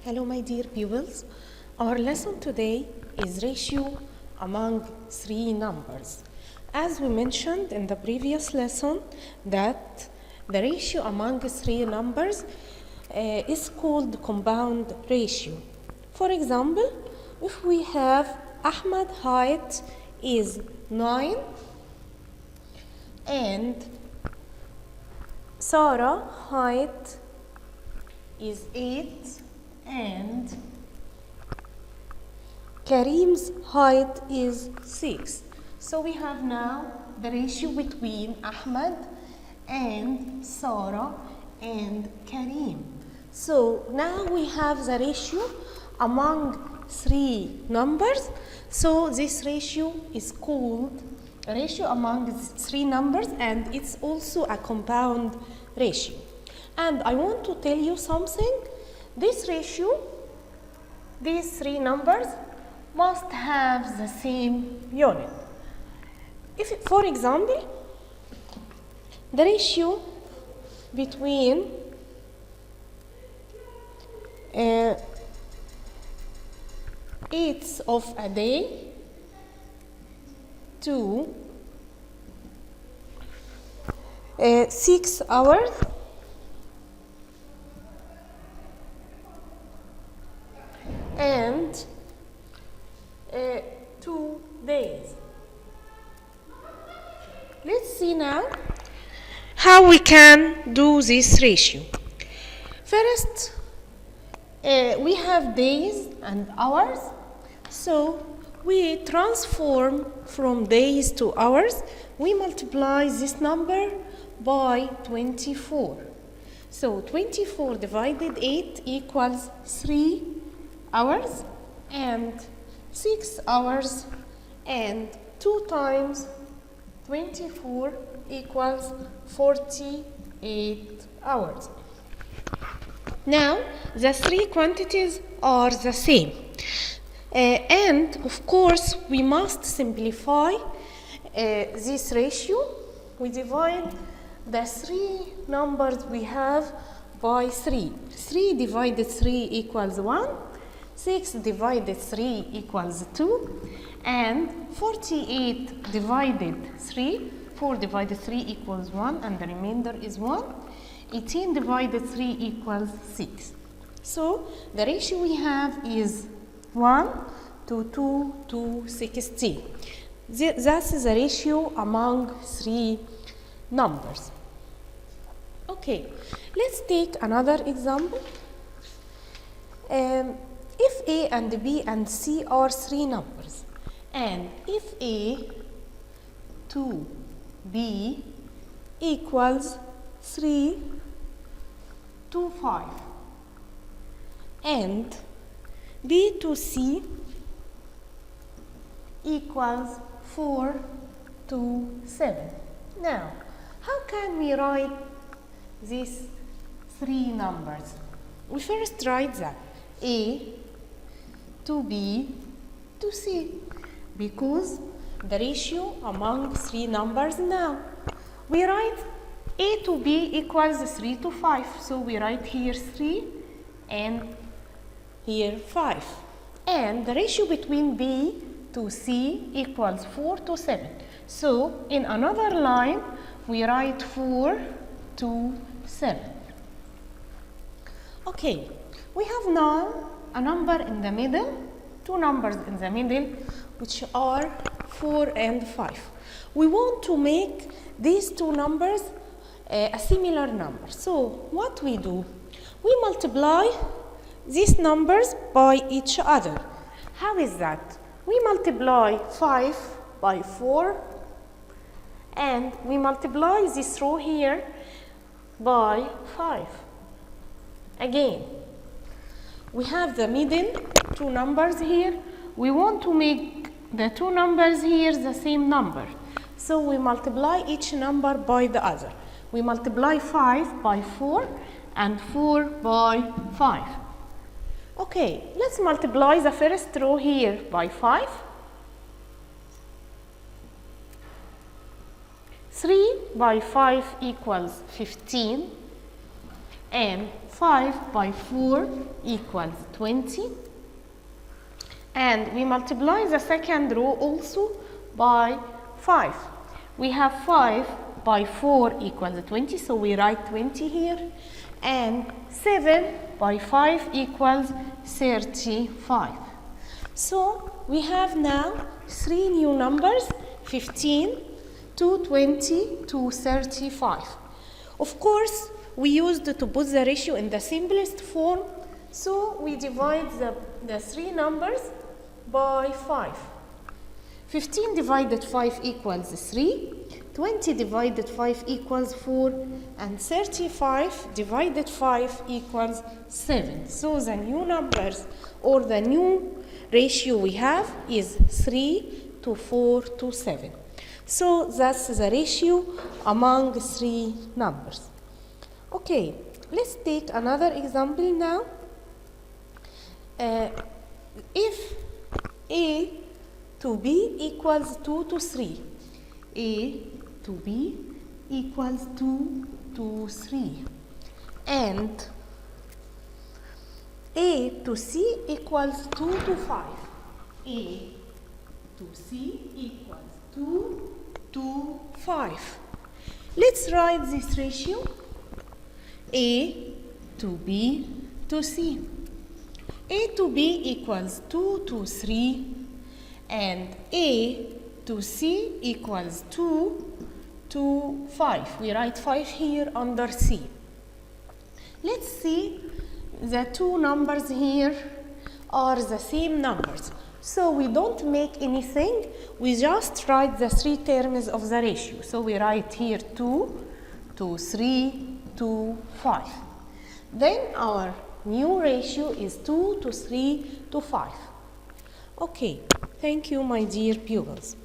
Hello, my dear pupils. Our lesson today is ratio among three numbers. As we mentioned in the previous lesson, that the ratio among three numbers is called compound ratio. For example, if we have Ahmad height is 9 and Sarah height is 8 and Karim's height is 6. So we have now the ratio between Ahmad and Sarah and Karim. So now we have the ratio among three numbers. So this ratio is called a ratio among three numbers, and it's also a compound ratio. And I want to tell you something. This ratio, these three numbers must have the same unit. If, for example, the ratio between eighths of a day to 6 hours and 2 days. Let's see now how we can do this ratio. First, we have days and hours, so we transform from days to hours. We multiply this number by 24. So 24 divided 8 equals 3 hours and 6 hours, and 2 times 24 equals 48 hours. Now the three quantities are the same, and of course we must simplify this ratio. We divide the three numbers we have by 3. 3 divided 3 equals 1. 6 divided 3 equals 2, and 48 divided 3, 4 divided 3 equals 1, and the remainder is 1. 18 divided 3 equals 6. So the ratio we have is 1 to 2 to 16. That is the ratio among three numbers. Okay, let's take another example. If A and B and C are three numbers, and if A to B equals 3 to 5, and B to C equals 4 to 7. Now, how can we write these three numbers? We first write that A to B to C, because the ratio among three numbers now. We write A to B equals 3 to 5, so we write here 3 and here 5. And the ratio between B to C equals 4 to 7. So in another line, we write 4 to 7. Okay, we have now a number in the middle, two numbers in the middle, which are 4 and 5. We want to make these two numbers a similar number. So what we do? We multiply these numbers by each other. How is that? We multiply 5 by 4, and we multiply this row here by 5. Again, we have the middle two numbers here. We want to make the two numbers here the same number. So we multiply each number by the other. We multiply 5 by 4 and 4 by 5. Okay, let's multiply the first row here by 5. 3 by 5 equals 15. and 5 by 4 equals 20. And we multiply the second row also by 5. We have 5 by 4 equals 20, so we write 20 here. And 7 by 5 equals 35. So we have now 3 new numbers, 15 to 20 to 35. Of course, we used to put the ratio in the simplest form, so we divide the 3 numbers by 5. 15 divided 5 equals 3, 20 divided 5 equals 4, and 35 divided 5 equals 7. So the new numbers or the new ratio we have is 3 to 4 to 7. So that's the ratio among 3 numbers. Okay, let's take another example now. If A to B equals 2 to 3, A to B equals 2 to 3, and A to C equals 2 to 5, A to C equals 2 to 5. Let's write this ratio. A to B to C. A to B equals 2 to 3, and A to C equals 2 to 5. We write 5 here under C. Let's see, the 2 numbers here are the same numbers. So we don't make anything, we just write the 3 terms of the ratio. So we write here 2 to 3 to 5. Then our new ratio is 2 to 3 to 5. Okay, thank you, my dear pupils.